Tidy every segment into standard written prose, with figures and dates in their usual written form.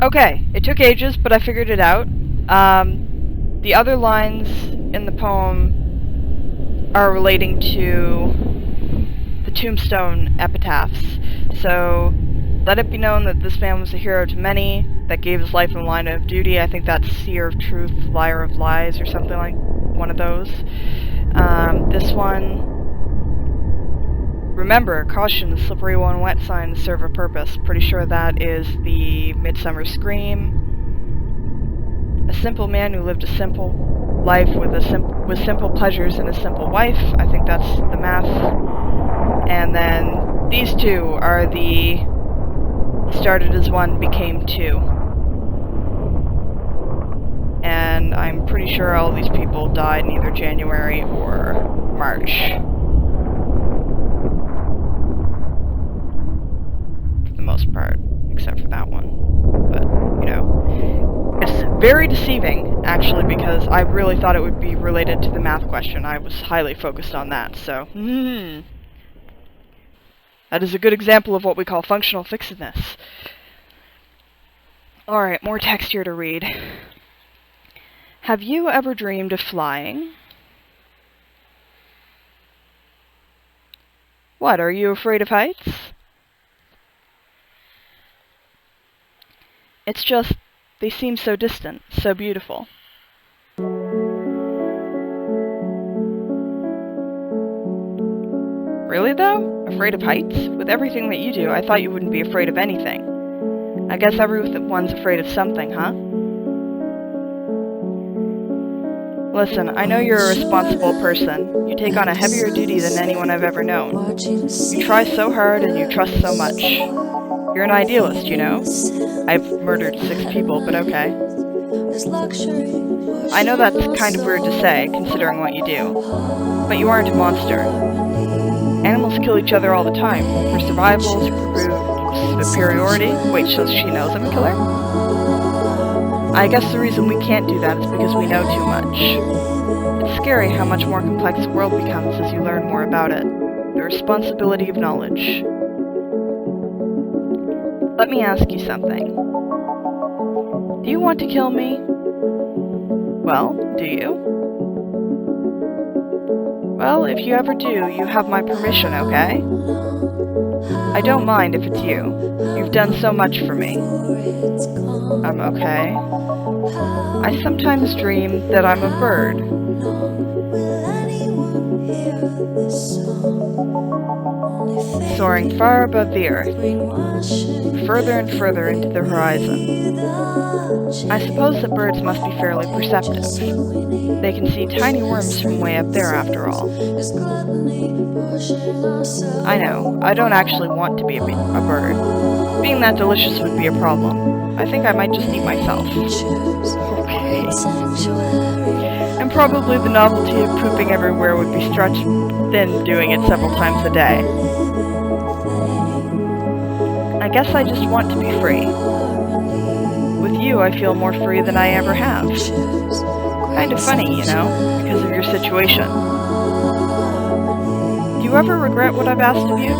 Okay, it took ages, but I figured it out. The other lines in the poem are relating to the tombstone epitaphs. So, let it be known that this man was a hero to many, that gave his life in the line of duty. I think that's seer of truth, liar of lies, or something like one of those. This one, remember, caution, the slippery one wet signs serve a purpose. Pretty sure that is the Midsummer Scream. A simple man who lived a simple life with simple pleasures and a simple wife. I think that's the math. And then these two are the started as one, became two. And I'm pretty sure all these people died in either January or March. For the most part, except for that one. But, you know, it's very deceiving, actually, because I really thought it would be related to the math question. I was highly focused on that, so, that is a good example of what we call functional fixedness. Alright, more text here to read. Have you ever dreamed of flying? What, are you afraid of heights? It's just, they seem so distant, so beautiful. Really though? Afraid of heights? With everything that you do, I thought you wouldn't be afraid of anything. I guess everyone's afraid of something, huh? Listen, I know you're a responsible person. You take on a heavier duty than anyone I've ever known. You try so hard and you trust so much. You're an idealist, you know? I've murdered 6 people, but okay. I know that's kind of weird to say, considering what you do. But you aren't a monster. Animals kill each other all the time. For survival, to prove superiority. Wait, so she knows I'm a killer? I guess the reason we can't do that is because we know too much. It's scary how much more complex the world becomes as you learn more about it. The responsibility of knowledge. Let me ask you something. Do you want to kill me? Well, do you? Well, if you ever do, you have my permission, okay? I don't mind if it's you. You've done so much for me. I'm okay. I sometimes dream that I'm a bird. Soaring far above the earth, further and further into the horizon. I suppose that birds must be fairly perceptive. They can see tiny worms from way up there after all. I know, I don't actually want to be a bird. Being that delicious would be a problem. I think I might just eat myself. Okay. And probably the novelty of pooping everywhere would be stretched thin doing it several times a day. I guess I just want to be free. With you, I feel more free than I ever have. Kind of funny, you know, because of your situation. Do you ever regret what I've asked of you?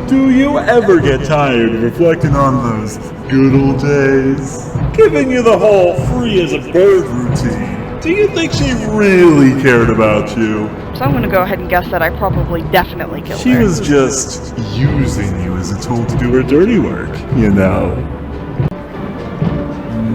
Do you ever get tired reflecting on those good old days? Giving you the whole free as a bird routine. Do you think she really cared about you? So I'm gonna go ahead and guess that I probably definitely killed her. She was just using you as a tool to do her dirty work, you know.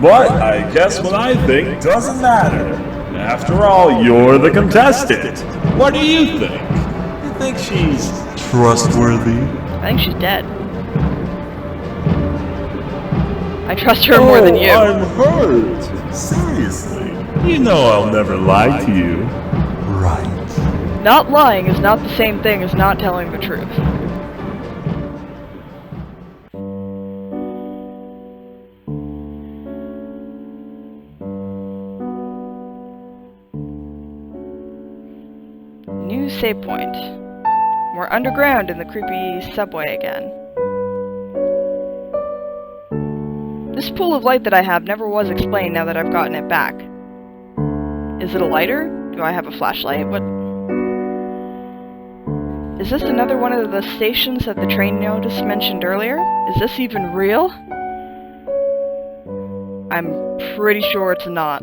But I guess what I think doesn't matter. After all, you're the contestant. What do you think? You think she's trustworthy? I think she's dead. I trust her more than you. I'm hurt. Seriously. You know I'll never lie to you. Right. Not lying is not the same thing as not telling the truth. New save point. We're underground in the creepy subway again. This pool of light that I have never was explained now that I've gotten it back. Is it a lighter? Do I have a flashlight? What? Is this another one of the stations that the train notice mentioned earlier? Is this even real? I'm pretty sure it's not.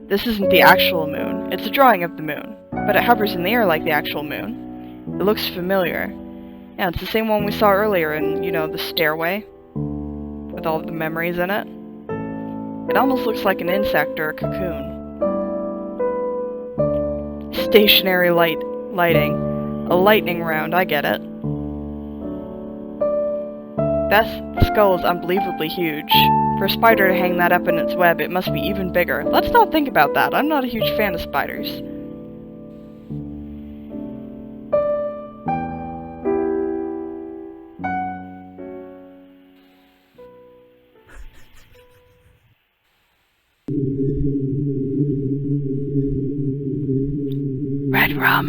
This isn't the actual moon. It's a drawing of the moon, but it hovers in the air like the actual moon. It looks familiar. Yeah, it's the same one we saw earlier in, you know, the stairway, with all the memories in it. It almost looks like an insect or a cocoon. Stationary lighting. A lightning round, I get it. The skull is unbelievably huge. For a spider to hang that up in its web, it must be even bigger. Let's not think about that. I'm not a huge fan of spiders. Red rum.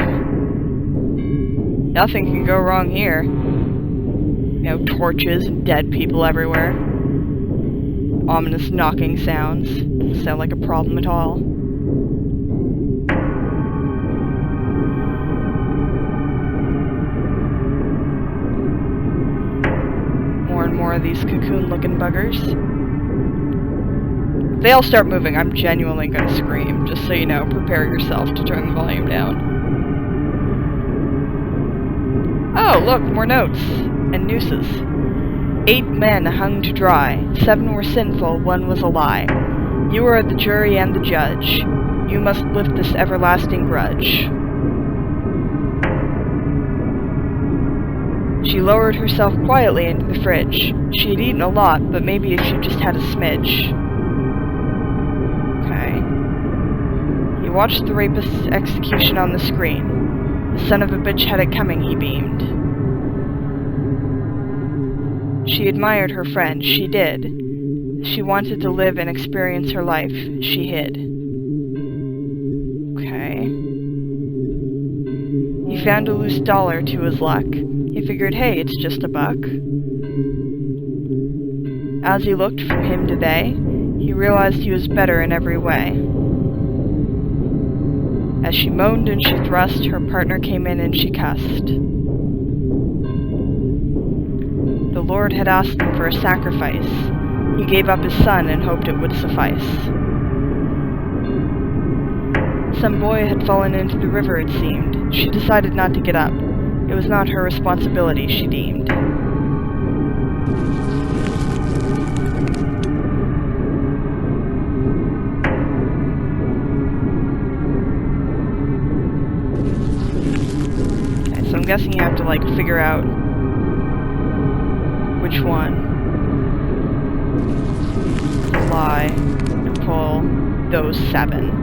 Nothing can go wrong here. You know, torches and dead people everywhere. Ominous knocking sounds. Doesn't sound like a problem at all. More and more of these cocoon-looking buggers. If they all start moving, I'm genuinely gonna scream. Just so you know, prepare yourself to turn the volume down. Oh, look, more notes. And nooses. 8 men hung to dry. 7 were sinful, 1 was a lie. You are the jury and the judge. You must lift this everlasting grudge. She lowered herself quietly into the fridge. She had eaten a lot, but maybe if she just had a smidge. Okay. He watched the rapist's execution on the screen. The son of a bitch had it coming, he beamed. She admired her friend, she did. She wanted to live and experience her life, she hid. Okay. He found a loose dollar to his luck. He figured, hey, it's just a buck. As he looked from him to they, he realized he was better in every way. As she moaned and she thrust, her partner came in and she cussed. The Lord had asked him for a sacrifice. He gave up his son and hoped it would suffice. Some boy had fallen into the river, it seemed. She decided not to get up. It was not her responsibility, she deemed. Okay, so I'm guessing you have to, like, figure out which one is a lie and pull those 7.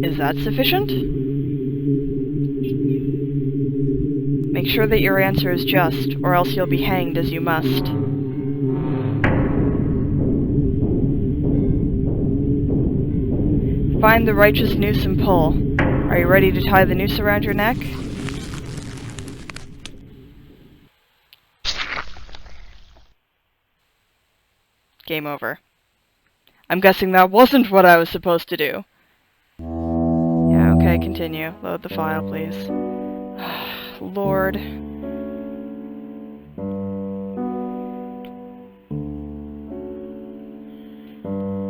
Is that sufficient? Make sure that your answer is just, or else you'll be hanged as you must. Find the righteous noose and pull. Are you ready to tie the noose around your neck? Game over. I'm guessing that wasn't what I was supposed to do. Yeah, okay, continue. Load the file, please. Lord.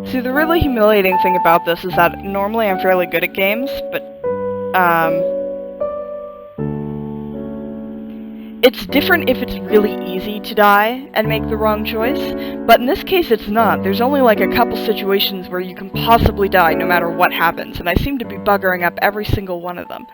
See, the really humiliating thing about this is that normally I'm fairly good at games, but, it's different if it's really easy to die and make the wrong choice, but in this case it's not. There's only like a couple situations where you can possibly die no matter what happens, and I seem to be buggering up every single one of them.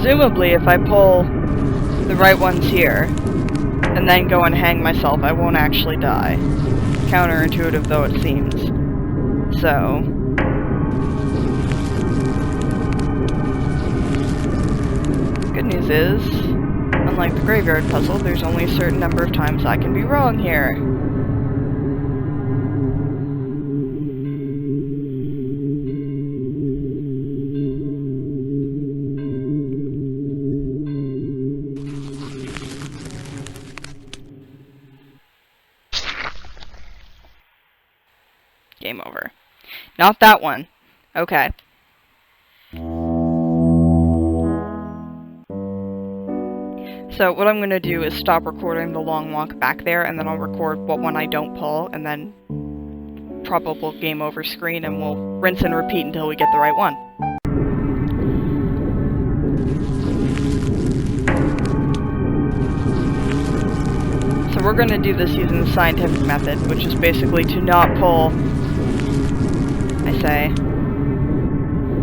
presumably if I pull the right ones here, and then go and hang myself, I won't actually die. Counterintuitive though it seems. So... good news is, unlike the graveyard puzzle, there's only a certain number of times I can be wrong here. Game over. Not that one. Okay. So what I'm going to do is stop recording the long walk back there, and then I'll record what one I don't pull, and then probable game over screen, and we'll rinse and repeat until we get the right one. So we're going to do this using the scientific method, which is basically to not pull, I say,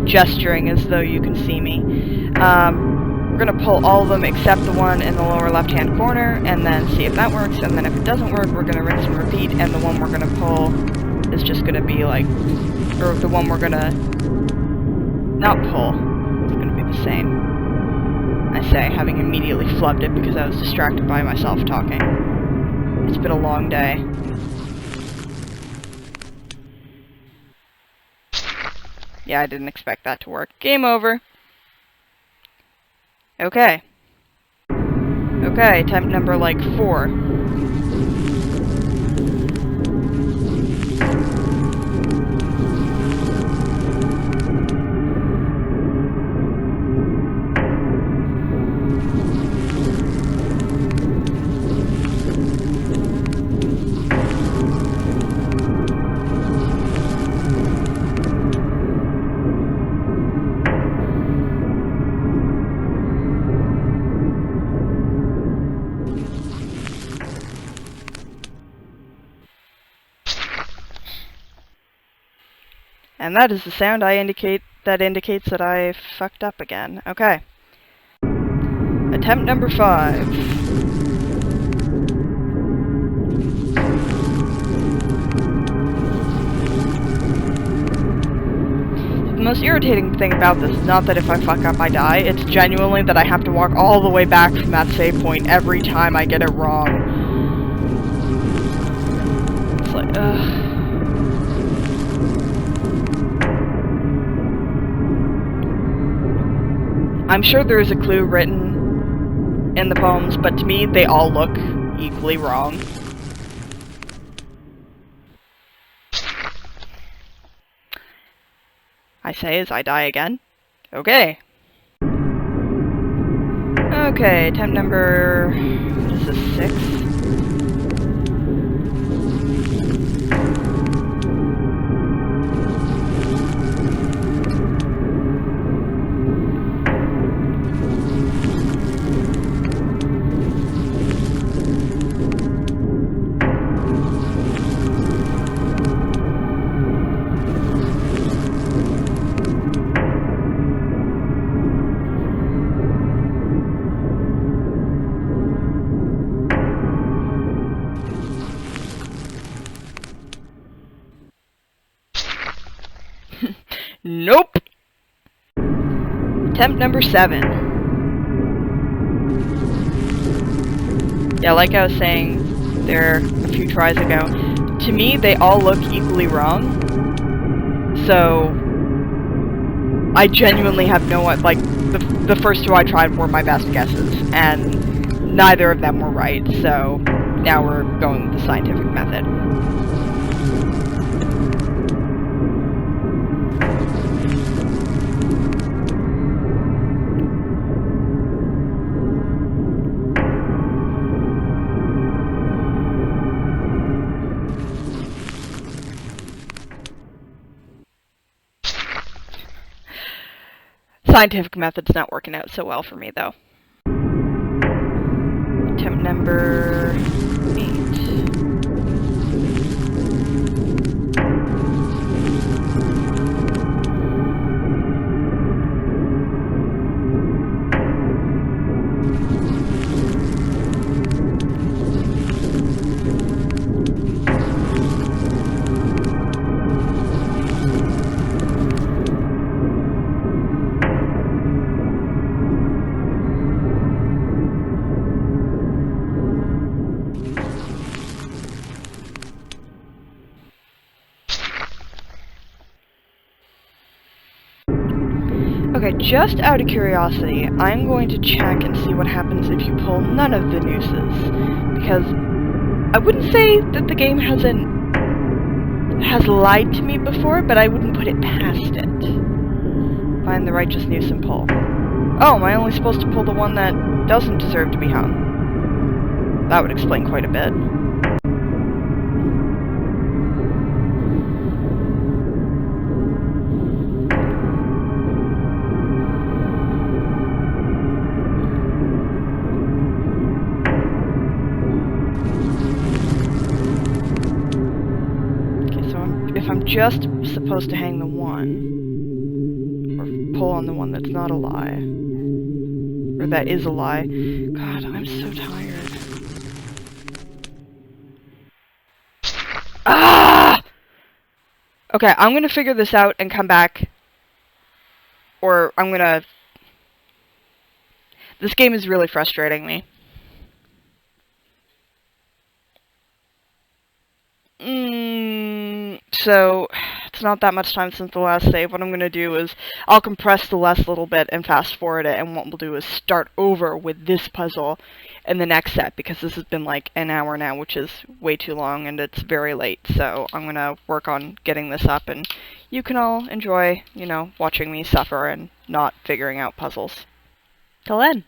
gesturing as though you can see me. We're going to pull all of them except the one in the lower left-hand corner, and then see if that works, and then if it doesn't work, we're going to rinse and repeat, and the one we're going to pull is just going to be like, or the one we're going to not pull, it's going to be the same. I say, having immediately flubbed it because I was distracted by myself talking. It's been a long day. Yeah, I didn't expect that to work. Game over. Okay. Okay, attempt number, like, 4. And that is the sound that indicates that I fucked up again. Okay. Attempt number 5. The most irritating thing about this is not that if I fuck up I die, it's genuinely that I have to walk all the way back from that save point every time I get it wrong. It's like, ugh. I'm sure there is a clue written in the poems, but to me, they all look equally wrong. I say as I die again. Okay. Okay, attempt number... what is this, 6? Nope! Attempt number 7. Yeah, like I was saying there a few tries ago, to me they all look equally wrong. So I genuinely have no, like, the first 2 I tried were my best guesses, and neither of them were right, so now we're going with the scientific method. Scientific method's not working out so well for me, though. Attempt number 8. Okay, just out of curiosity, I'm going to check and see what happens if you pull none of the nooses. Because I wouldn't say that the game has lied to me before, but I wouldn't put it past it. Find the righteous noose and pull. Oh, am I only supposed to pull the one that doesn't deserve to be hung? That would explain quite a bit. Okay, so if I'm just supposed to hang the one, or pull on the one that's not a lie, or that is a lie. God, I'm so tired. Ah! Okay, I'm gonna figure this out and come back. Or I'm gonna... This game is really frustrating me. So, it's not that much time since the last save. What I'm going to do is, I'll compress the last little bit and fast forward it, and what we'll do is start over with this puzzle in the next set, because this has been like an hour now, which is way too long, and it's very late, so I'm going to work on getting this up, and you can all enjoy, you know, watching me suffer and not figuring out puzzles. Till then.